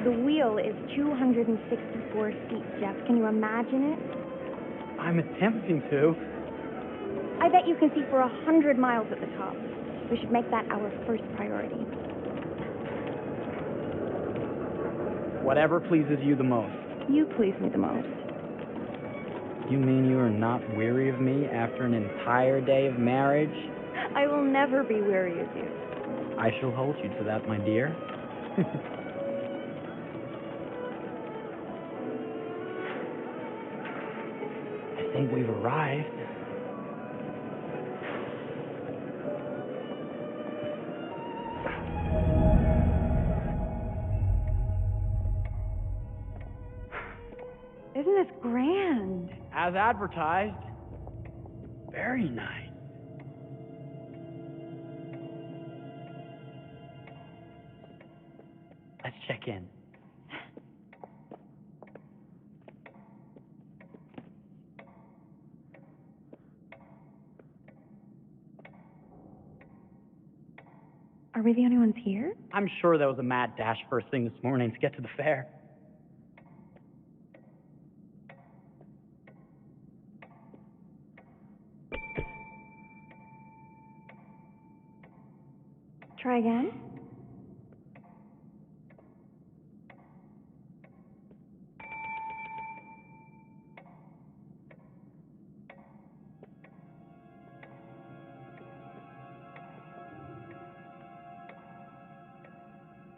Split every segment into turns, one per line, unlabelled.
The wheel is 264 feet, Jeff. Can you imagine it?
I'm attempting to.
I bet you can see for 100 miles at the top. We should make that our first priority.
Whatever pleases you the most.
You please me the most.
You mean you are not weary of me after an entire day of marriage?
I will never be weary of you.
I shall hold you to that, my dear. I think we've arrived.
Isn't this grand?
As advertised. Very nice. Let's check in.
Are we the only ones here?
I'm sure that was a mad dash first thing this morning to get to the fair.
Try again?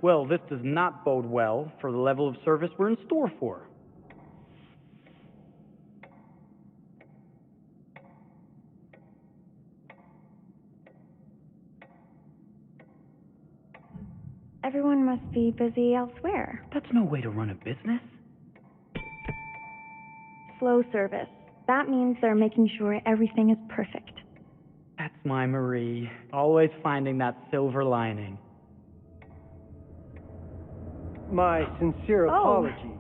Well, this does not bode well for the level of service we're in store for.
Everyone must be busy elsewhere.
That's no way to run a business.
Slow service. That means they're making sure everything is perfect.
That's my Marie, always finding that silver lining.
My sincere apologies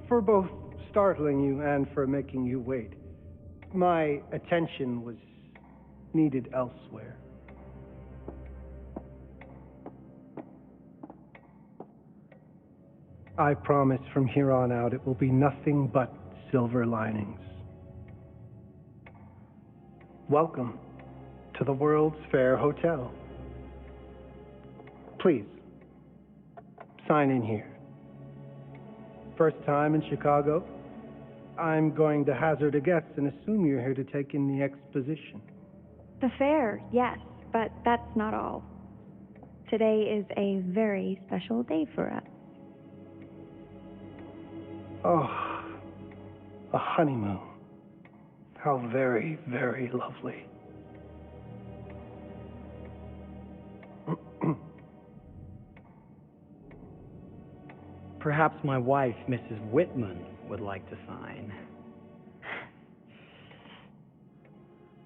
for both startling you and for making you wait. My attention was needed elsewhere. I promise from here on out it will be nothing but silver linings. Welcome to the World's Fair Hotel. Please, sign in here. First time in Chicago? I'm going to hazard a guess and assume you're here to take in the exposition.
The fair, yes, but that's not all. Today is a very special day for us.
Oh, a honeymoon. How very, very lovely.
Perhaps my wife, Mrs. Whitman, would like to sign.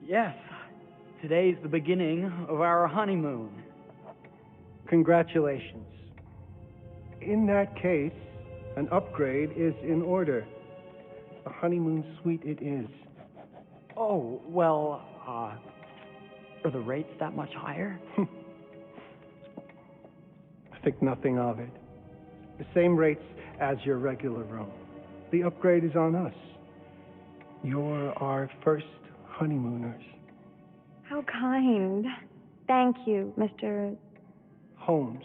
Yes, today's the beginning of our honeymoon.
Congratulations. In that case, an upgrade is in order. A honeymoon suite it is.
Oh, well, are the rates that much higher?
I think nothing of it. The same rates as your regular room. The upgrade is on us. You're our first honeymooners.
How kind. Thank you, Mr.
Holmes.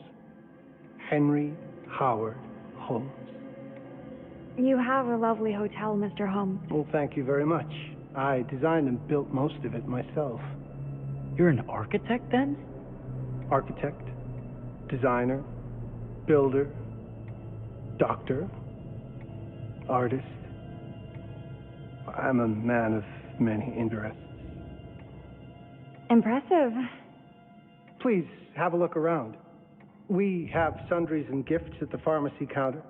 Henry Howard Holmes.
You have a lovely hotel, Mr. Holmes.
Well, thank you very much. I designed and built most of it myself.
You're an architect, then?
Architect, designer, builder, doctor, artist. I'm a man of many interests.
Impressive.
Please have a look around. We have sundries and gifts at the pharmacy counter.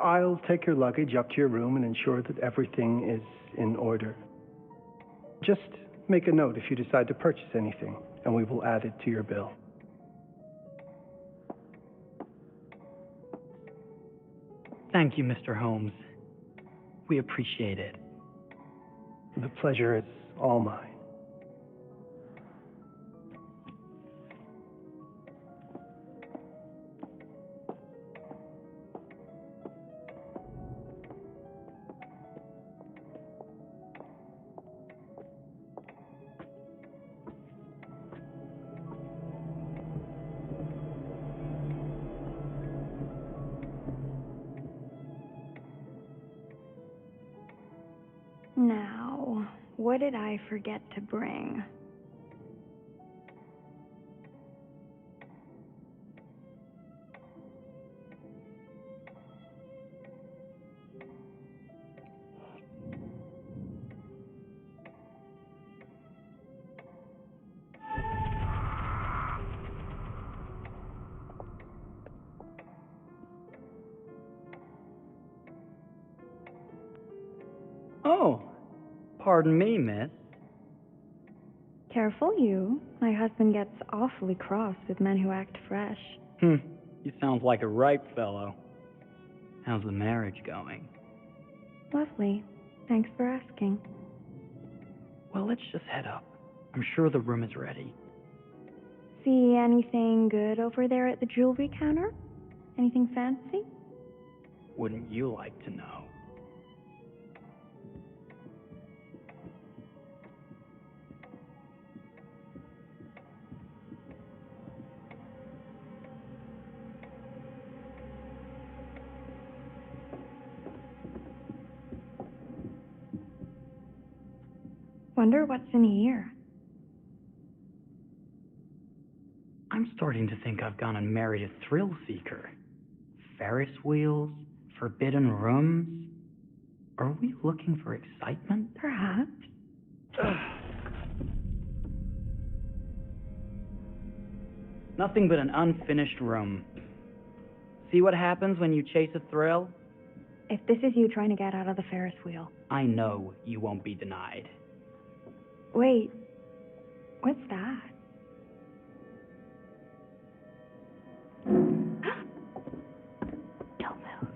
I'll take your luggage up to your room and ensure that everything is in order. Just Make a note if you decide to purchase anything, and we will add it to your bill.
Thank you, Mr. Holmes. We appreciate it.
The pleasure is all mine.
Now, what did I forget to bring?
Oh, pardon me, miss.
Careful you. My husband gets awfully cross with men who act fresh.
You sound like a ripe fellow. How's the marriage going?
Lovely. Thanks for asking.
Well, let's just head up. I'm sure the room is ready.
See anything good over there at the jewelry counter? Anything fancy?
Wouldn't you like to know?
Wonder what's in here.
I'm starting to think I've gone and married a thrill seeker. Ferris wheels, forbidden rooms. Are we looking for excitement?
Perhaps.
Nothing but an unfinished room. See what happens when you chase a thrill?
If this is you trying to get out of the Ferris wheel.
I know you won't be denied.
Wait, what's that? Don't move.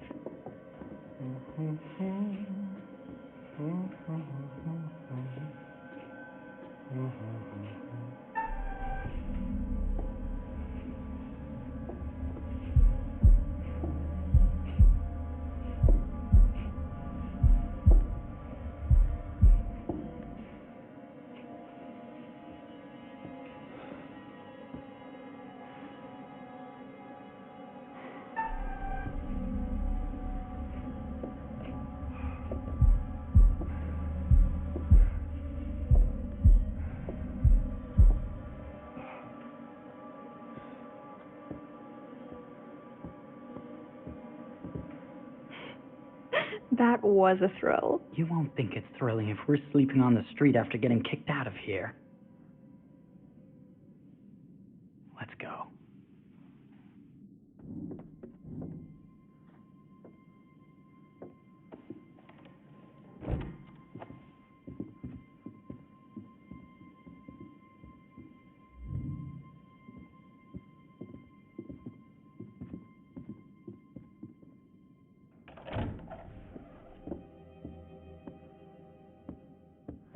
That was a thrill.
You won't think it's thrilling if we're sleeping on the street after getting kicked out of here. Let's go.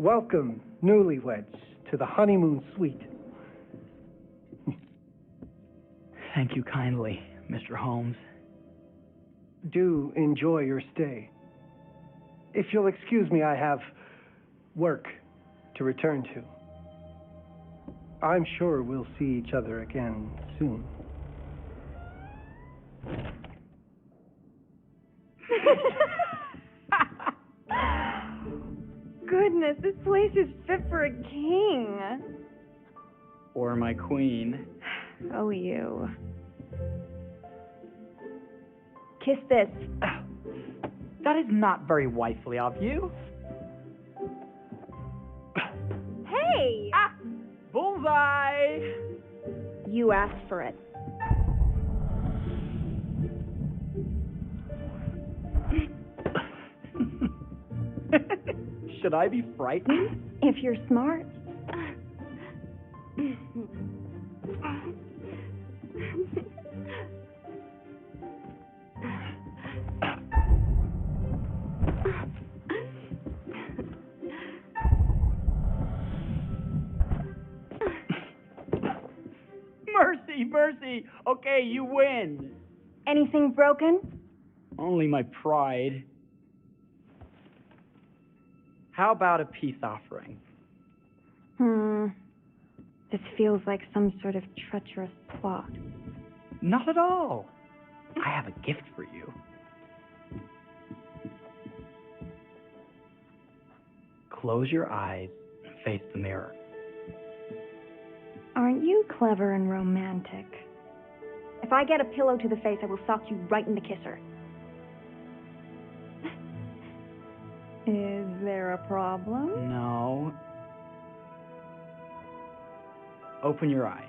Welcome, newlyweds, to the honeymoon suite.
Thank you kindly, Mr. Holmes.
Do enjoy your stay. If you'll excuse me, I have work to return to. I'm sure we'll see each other again soon.
Goodness, this place is fit for a king.
Or my queen.
Oh, you. Kiss this.
That is not very wifely of you.
Hey!
Ah! Bullseye!
You asked for it.
Should I be frightened?
If you're smart.
mercy, mercy! Okay, you win!
Anything broken?
Only my pride. How about a peace offering?
This feels like some sort of treacherous plot.
Not at all. I have a gift for you. Close your eyes and face the mirror.
Aren't you clever and romantic? If I get a pillow to the face, I will sock you right in the kisser. Is there a problem?
No. Open your eyes.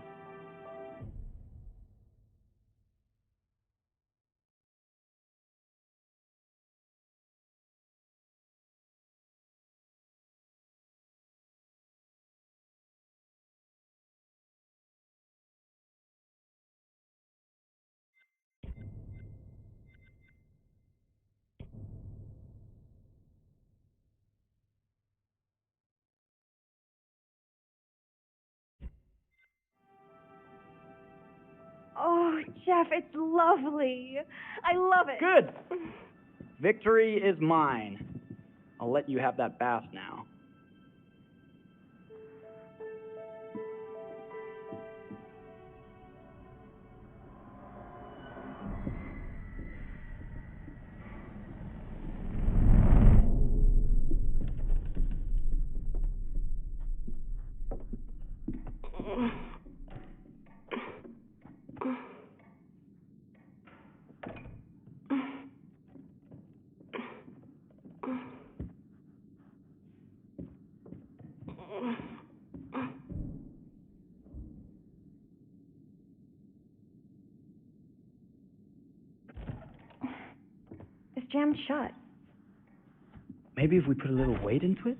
Oh, Jeff, it's lovely. I love it.
Good. Victory is mine. I'll let you have that bath now.
It's jammed shut.
Maybe if we put a little weight into it?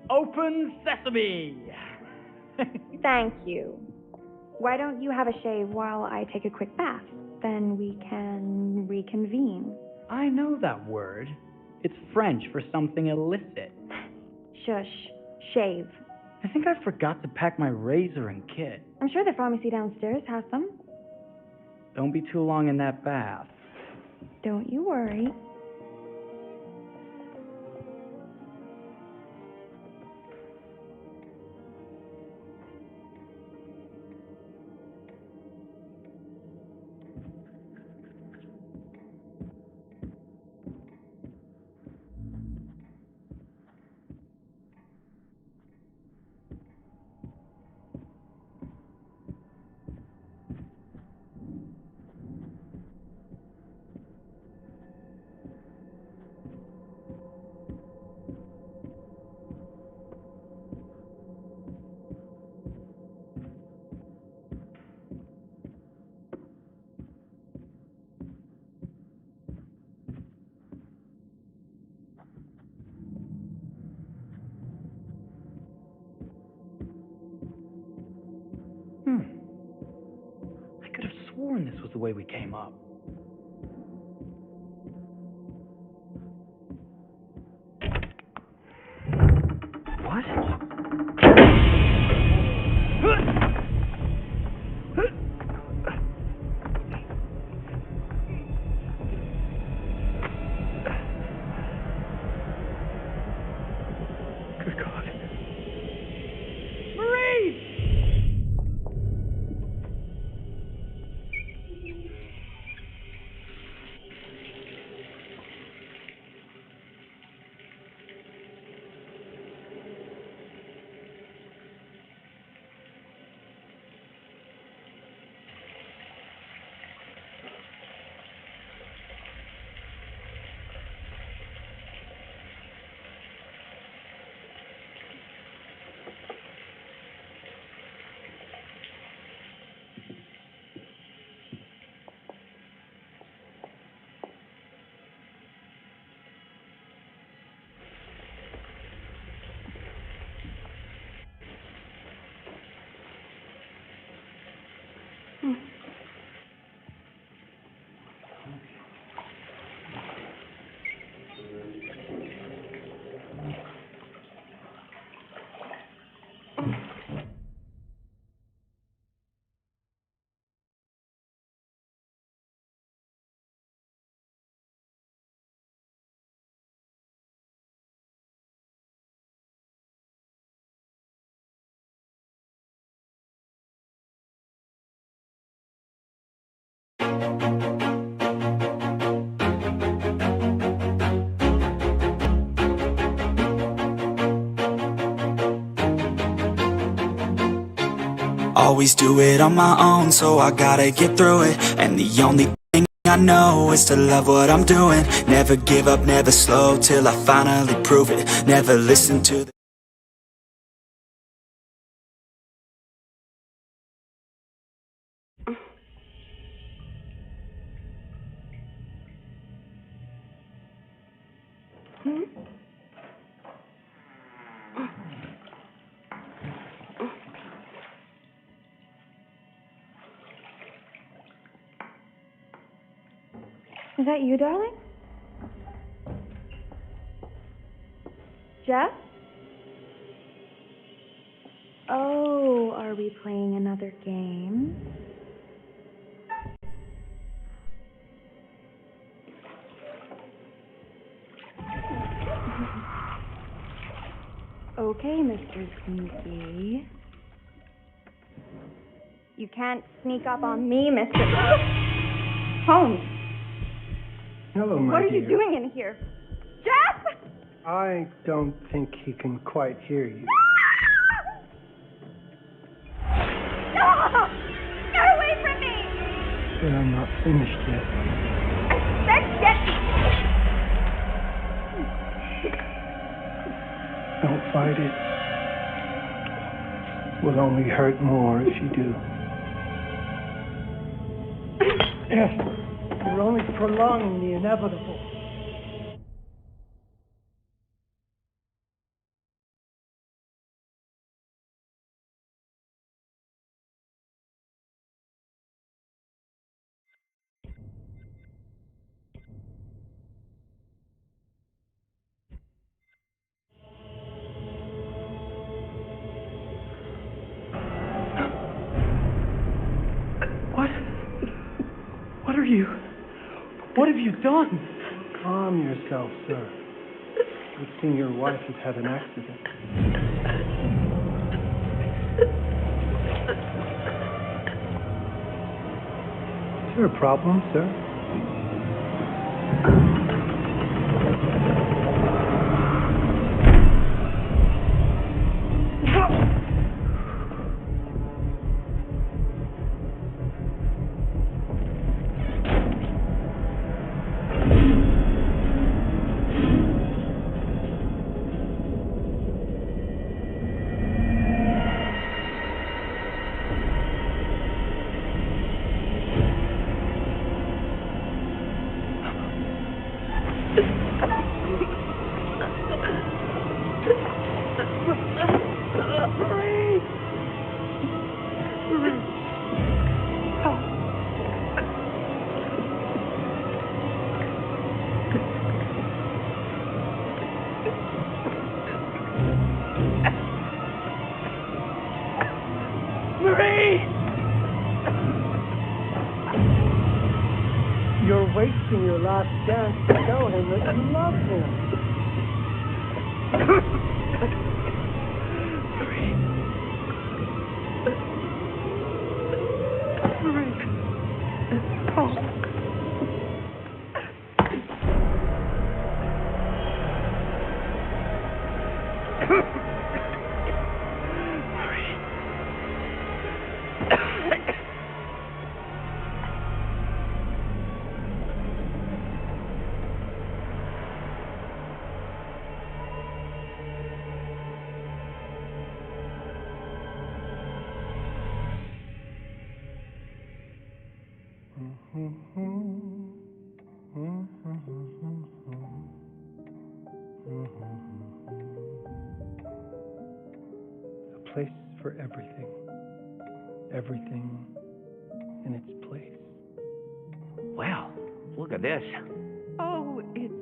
Open sesame!
Thank you. Why don't you have a shave while I take a quick bath? Then we can reconvene.
I know that word. It's French for something illicit.
Shush. Shave.
I think I forgot to pack my razor and kit.
I'm sure the pharmacy downstairs has them.
Don't be too long in that bath.
Don't you worry.
I could have sworn this was the way we came up. What? Good God. Marie!
always do it on my own, so I gotta get through it. And the only thing I know is to love what I'm doing. Never give up, never slow, till I finally prove it. Never listen to the
Is that you, darling? Jeff? Oh, are we playing another game? Okay, Mr. Sneaky. You can't sneak up on me, Mr. Holmes.
Hello, my
What are
dear.
you doing in here? Jeff!
I don't think he can quite hear you.
No! Get away from me!
But I'm not finished yet.
Let's get...
Don't fight it. Will only hurt more if you do. Yes, you're only prolonging the inevitable.
What have you done?
Calm yourself, sir. Good thing your wife has had an accident. Is there a problem, sir? You're wasting your last chance to tell him that you love him. A place for everything. Everything in its place.
Wow, look at this.
Oh, it's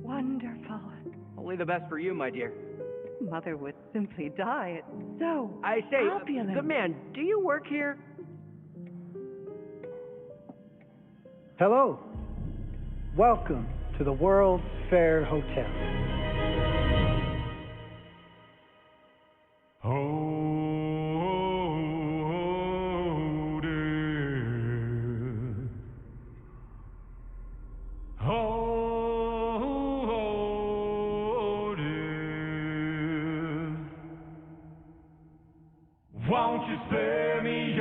wonderful.
Only the best for you, my dear.
Mother would simply die. It's so
I say,
opulent.
good man, do you work here?
Hello. Welcome to the World's Fair Hotel.
Won't you spare me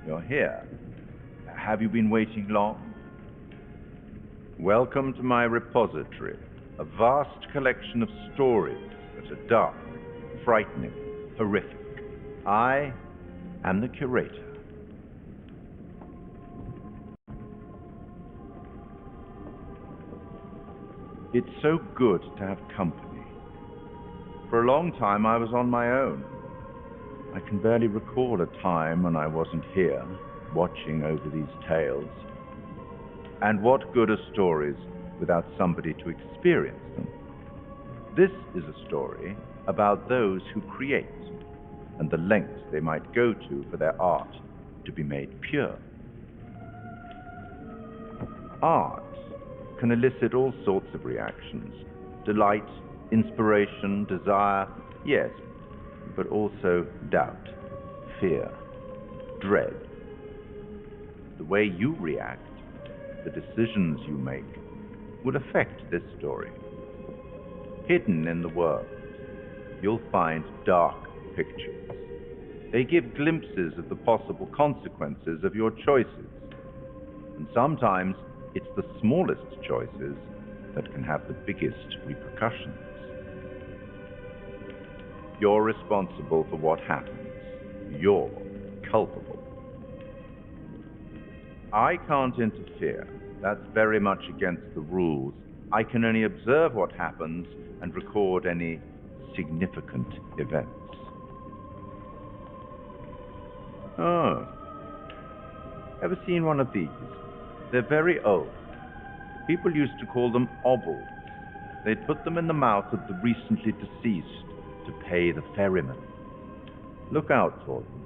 you're here. Have you been waiting long? Welcome to my repository, a vast collection of stories that are dark, frightening, horrific. I am the curator. It's so good to have company. For a long time I was on my own. I can barely recall a time when I wasn't here, watching over these tales. And what good are stories without somebody to experience them? This is a story about those who create, and the lengths they might go to for their art to be made pure. Art can elicit all sorts of reactions: delight, inspiration, desire, yes, but also doubt, fear, dread. The way you react, the decisions you make, would affect this story. Hidden in the world, you'll find dark pictures. They give glimpses of the possible consequences of your choices. And sometimes it's the smallest choices that can have the biggest repercussions. You're responsible for what happens. You're culpable. I can't interfere. That's very much against the rules. I can only observe what happens and record any significant events. Oh. Ever seen one of these? They're very old. People used to call them obols. They'd put them in the mouth of the recently deceased to pay the ferryman. Look out for them.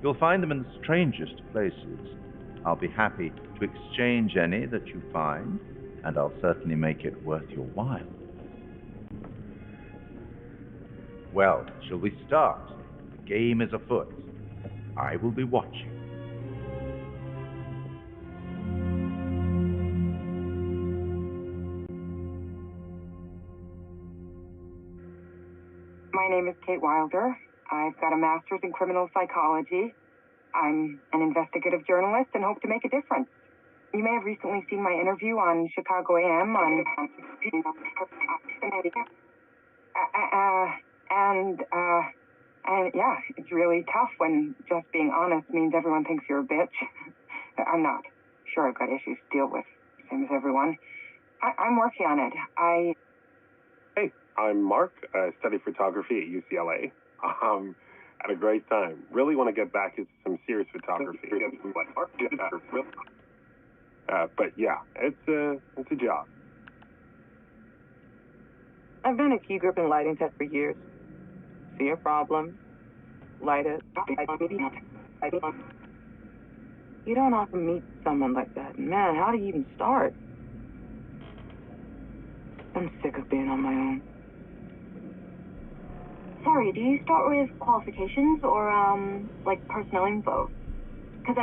You'll find them in the strangest places. I'll be happy to exchange any that you find, and I'll certainly make it worth your while. Well, shall we start? The game is afoot. I will be watching.
My name is Kate Wilder. I've got a master's in criminal psychology. I'm an investigative journalist and hope to make a difference. You may have recently seen my interview on Chicago AM and yeah, it's really tough when just being honest means everyone thinks you're a bitch. I'm not. Sure, I've got issues to deal with, same as everyone. I'm working on it.
Hey, I'm Mark. I study photography at UCLA. Had a great time. Really want to get back into some serious photography. But yeah, it's a job.
I've been a key group and lighting tech for years. See a problem, light it. You don't often meet someone like that. Man, how do you even start? I'm sick of being on my own.
Sorry, do you start with qualifications or, like personnel info? Because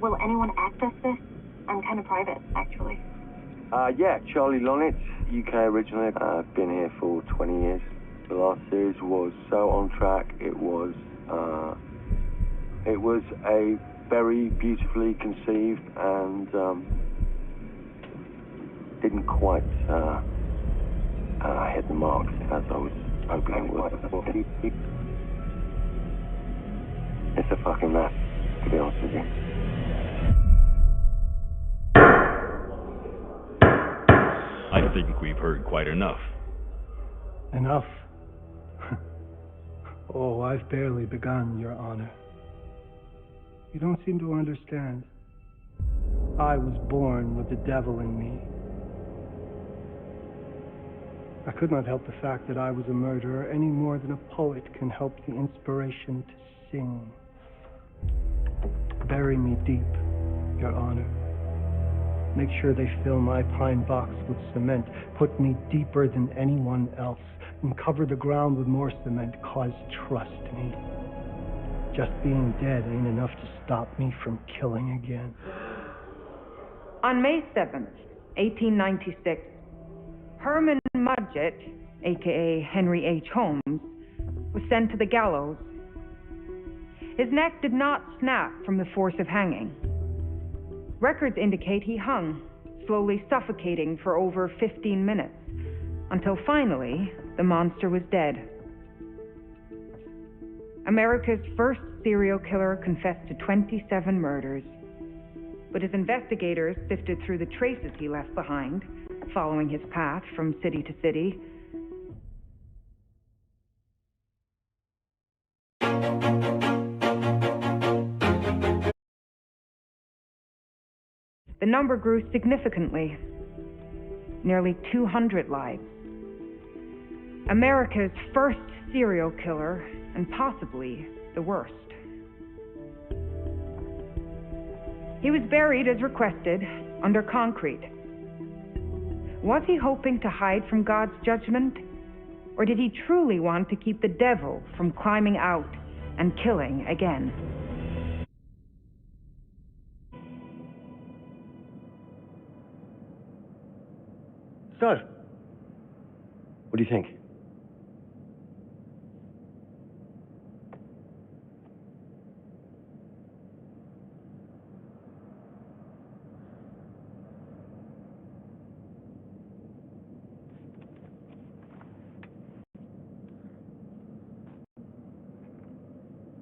will anyone access this? I'm kind of private, actually.
Yeah, Charlie Lonitz, UK originally. I've been here for 20 years. The last series was so on track. It was a very beautifully conceived and didn't quite hit the marks as I was hoping it would. It's a fucking mess, to be honest with you.
I think we've heard quite enough.
Enough? Oh, I've barely begun, Your Honor. You don't seem to understand. I was born with the devil in me. I could not help the fact that I was a murderer any more than a poet can help the inspiration to sing. Bury me deep, Your Honor. Make sure they fill my pine box with cement. Put me deeper than anyone else. And cover the ground with more cement, cause trust me. Just being dead ain't enough to stop me from killing again.
On May 7th, 1896, Herman Mudgett, a.k.a. Henry H. Holmes, was sent to the gallows.
His neck did not snap from the force of hanging. Records indicate he hung, slowly suffocating for over 15 minutes, until finally, the monster was dead. America's first serial killer confessed to 27 murders. But as investigators sifted through the traces he left behind, following his path from city to city, the number grew significantly. Nearly 200 lives. America's first serial killer, and possibly the worst. He was buried as requested, under concrete. Was he hoping to hide from God's judgment? Or did he truly want to keep the devil from climbing out and killing again?
So, what do you think?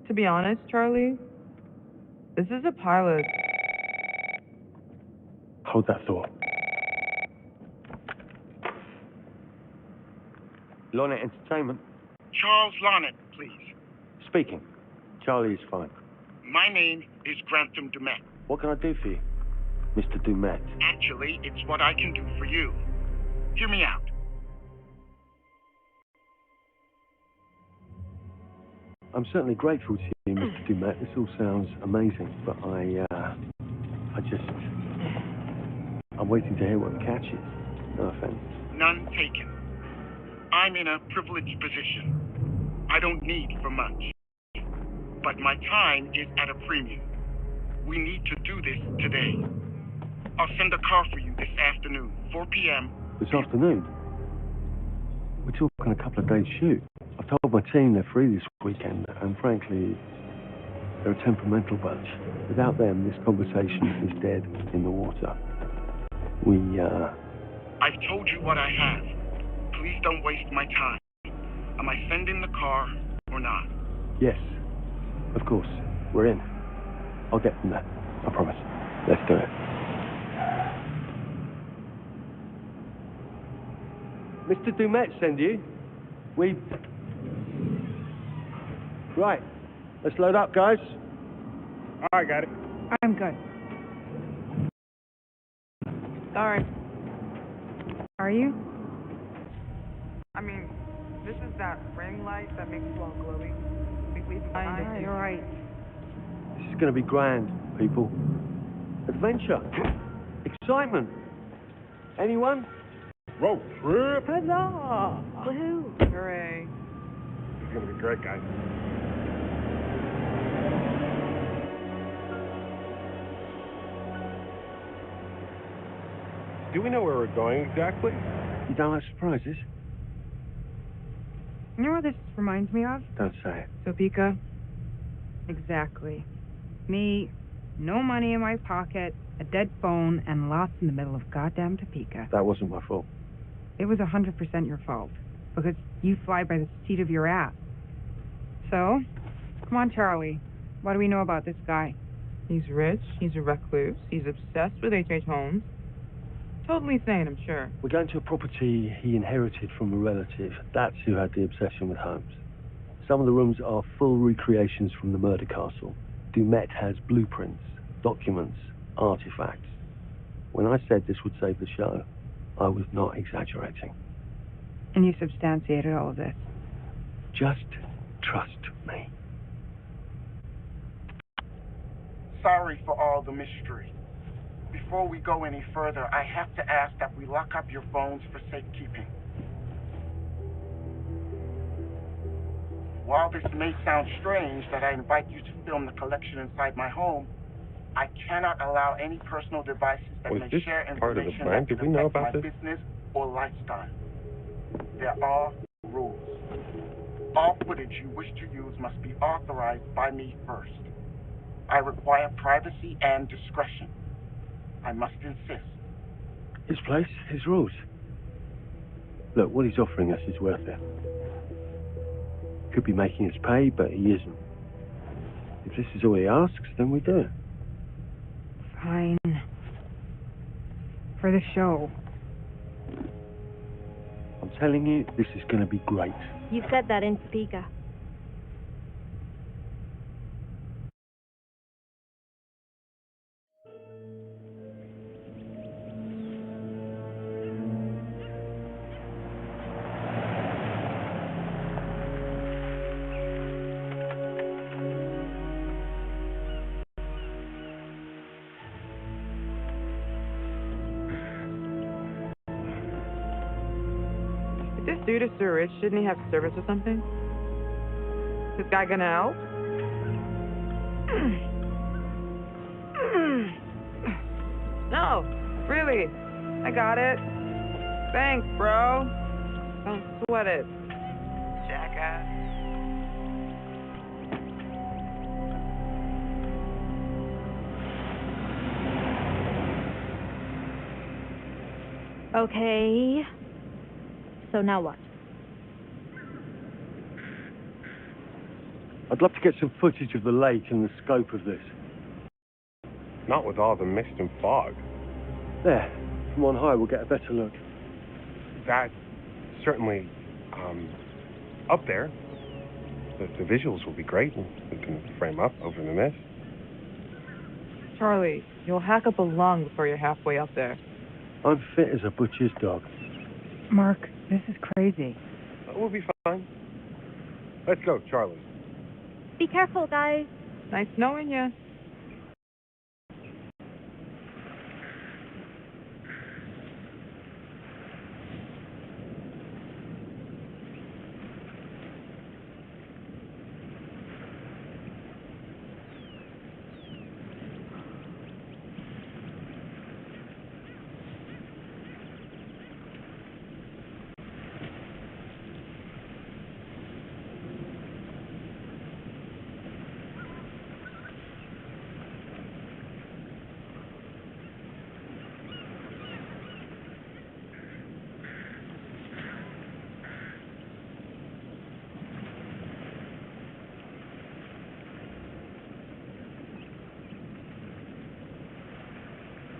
To be honest, Charlie, this is a pilot.
Hold that thought. Lonnet Entertainment.
Charles Lonnet, please.
Speaking. Charlie is fine.
My name is Grantham Dumet.
What can I do for you, Mr. Dumet?
Actually, it's what I can do for you. Hear me out.
I'm certainly grateful to you, Mr. Dumet. This all sounds amazing, but I'm waiting to hear what the catch is. No offense.
None taken. I'm in a privileged position. I don't need for much. But my time is at a premium. We need to do this today. I'll send a car for you this afternoon, 4 p.m.
This afternoon? We're talking a couple of days shoot. I've told my team they're free this weekend, and frankly, they're a temperamental bunch. Without them, this conversation is dead in the water.
I've told you what I have. Please don't waste my time. Am I sending the car or not?
Yes, of course. We're in. I'll get them there. I promise. Let's do it. Mr. Dumet send you? Right. Let's load up, guys.
I got it.
I'm good.
Sorry.
Are you?
I mean, this is that ring light that makes you all glowy.
You're right.
This is going to be grand, people. Adventure. Excitement. Anyone?
Road trip.
Huzzah! Woohoo!
Hooray.
It's going to be great, guys. Do we know where we're going exactly?
You don't like surprises?
You know what this reminds me of?
Don't say it.
Topeka. Exactly. Me, no money in my pocket, a dead phone, and lost in the middle of goddamn Topeka.
That wasn't my fault.
It was 100% your fault, because you fly by the seat of your ass. So, come on, Charlie. What do we know about this guy?
He's rich, he's a recluse, he's obsessed with H.H. Holmes. Totally sane, I'm sure.
We're going to a property he inherited from a relative. That's who had the obsession with Holmes. Some of the rooms are full recreations from the murder castle. Dumet has blueprints, documents, artifacts. When I said this would save the show, I was not exaggerating.
And you substantiated all of this?
Just trust me.
Sorry for all the mystery. Before we go any further, I have to ask that we lock up your phones for safekeeping. While this may sound strange that I invite you to film the collection inside my home, I cannot allow any personal devices that may share information that could affect my business or lifestyle. There are rules. All footage you wish to use must be authorized by me first. I require privacy and discretion. I must insist.
His place, his rules. Look, what he's offering us is worth it. Could be making us pay, but he isn't. If this is all he asks, then we do it.
Fine. For the show.
I'm telling you, this is going to be great.
You said that in Topeka.
This dude is so rich, shouldn't he have service or something? This guy gonna help? No, really. I got it. Thanks, bro. Don't sweat it. Jackass.
Okay. So now what?
I'd love to get some footage of the lake and the scope of this.
Not with all the mist and fog.
There, from on high we'll get a better look.
That certainly, up there, the visuals will be great. We can frame up over the mist.
Charlie, you'll hack up a lung before you're halfway up there.
I'm fit as a butcher's dog.
Mark, this is crazy.
We'll be fine. Let's go, Charlie.
Be careful, guys.
Nice knowing you.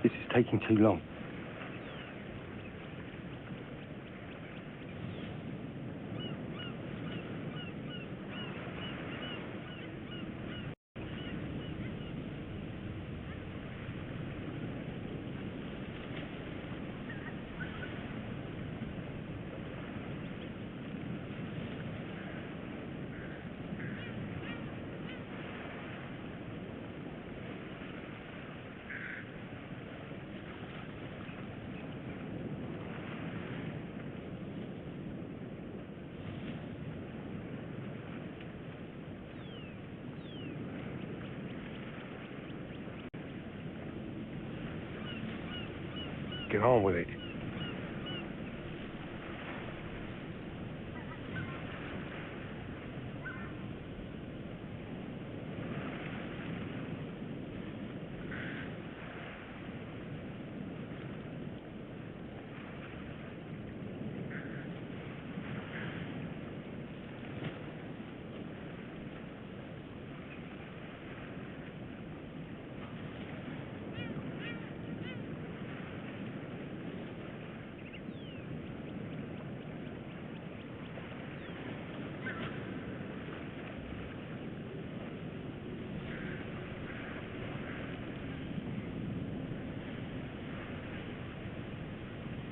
This is taking too long.
Get on with it.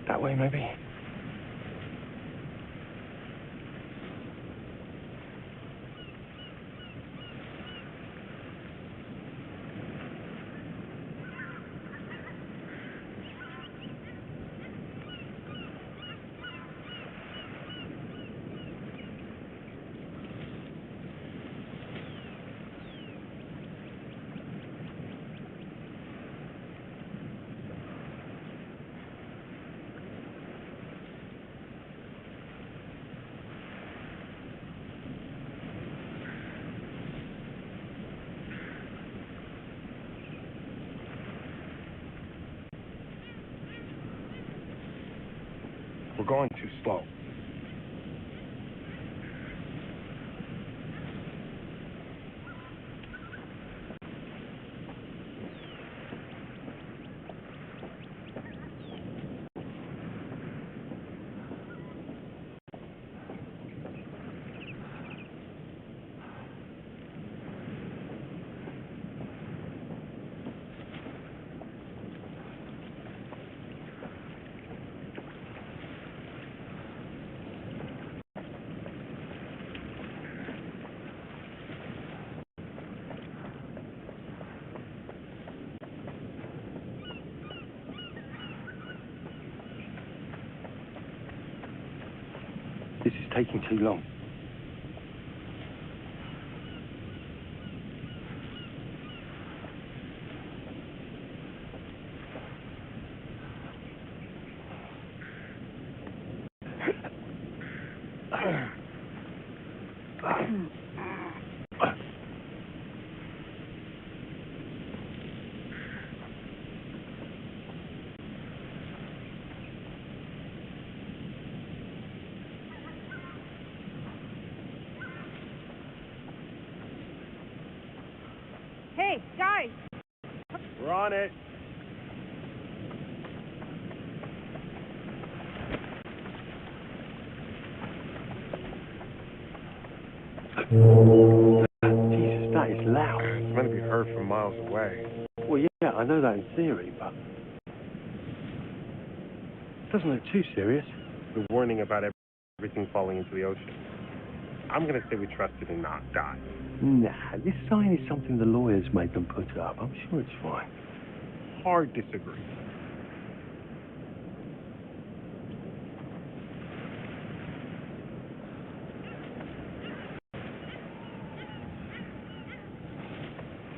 That way, maybe.
We're going too slow.
This is taking too long.
Hey, guys!
We're on it.
Jesus, that is loud.
It's meant to be heard from miles away.
Well, yeah, I know that in theory, but it doesn't look too serious.
The warning about everything falling into the ocean. I'm going to say we trust it and not die.
Nah, this sign is something the lawyers made them put up. I'm sure it's fine.
Hard disagree.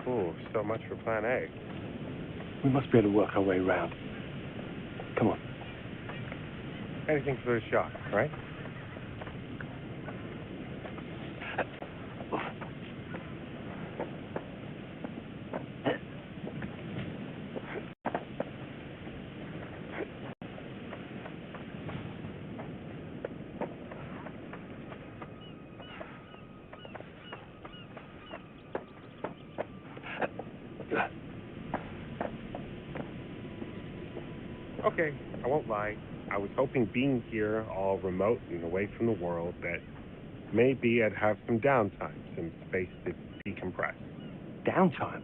Oh, so much for plan A.
We must be able to work our way around. Come on.
Anything for the shot, right? Okay, I won't lie. I was hoping being here, all remote and away from the world, that maybe I'd have some downtime, some space to decompress.
Downtime?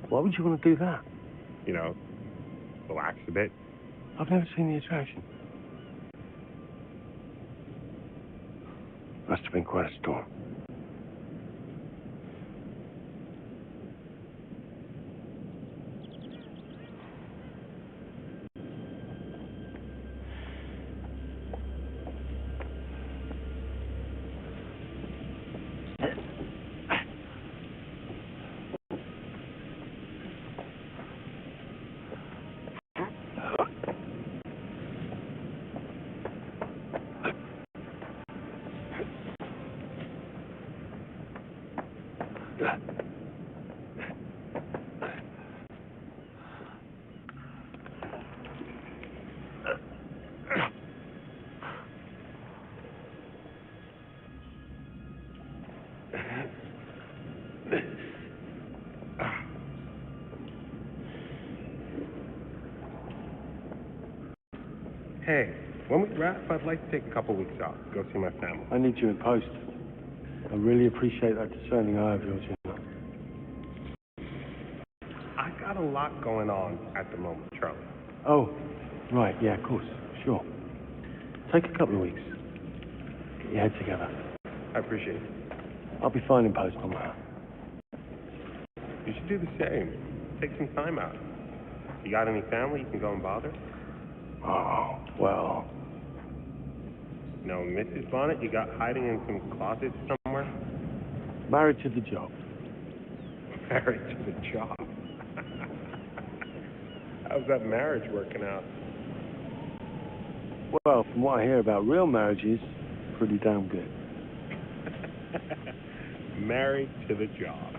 Why would you want to do that?
You know, relax a bit.
I've never seen the attraction. Must have been quite a storm.
Hey, when we wrap, I'd like to take a couple weeks off, go see my family.
I need you in post. I really appreciate that discerning eye of yours, you know.
I've got a lot going on at the moment, Charlie.
Oh, right, yeah, of course, sure. Take a couple of weeks. Get your head together.
I appreciate it.
I'll be fine in post on that.
You should do the same. Take some time out. You got any family you can go and bother?
Oh, well.
No, Mrs. Bonnet, you got hiding in some closet somewhere?
Married to the job.
Married to the job. How's that marriage working out?
Well, from what I hear about real marriages, pretty damn good.
Married to the job.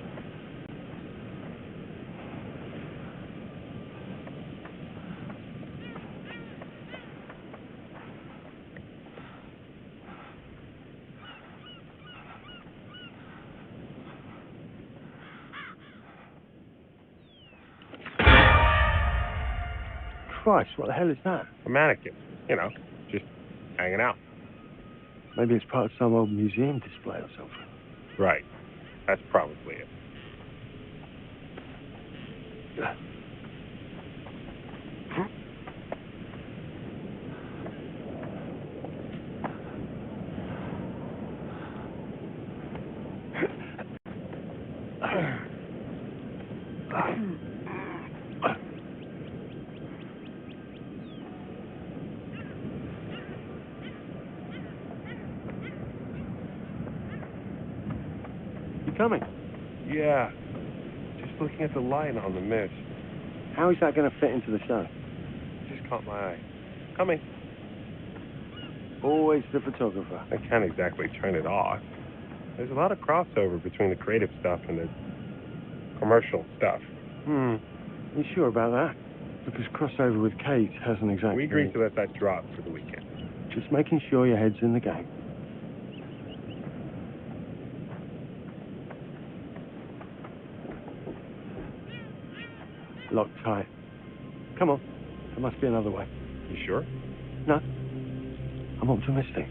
Christ, what the hell is that?
A mannequin. You know, just hanging out.
Maybe it's part of some old museum display or something.
Right. That's probably it.
You coming?
Yeah. Just looking at the light on the mist.
How is that going to fit into the show?
Just caught my eye. Coming.
Always the photographer.
I can't exactly turn it off. There's a lot of crossover between the creative stuff and the commercial stuff.
You sure about that? Because crossover with Kate hasn't exactly...
We agreed to let that drop for the weekend.
Just making sure your head's in the game. Locked tight. Come on. There must be another way.
You sure?
No. I'm optimistic.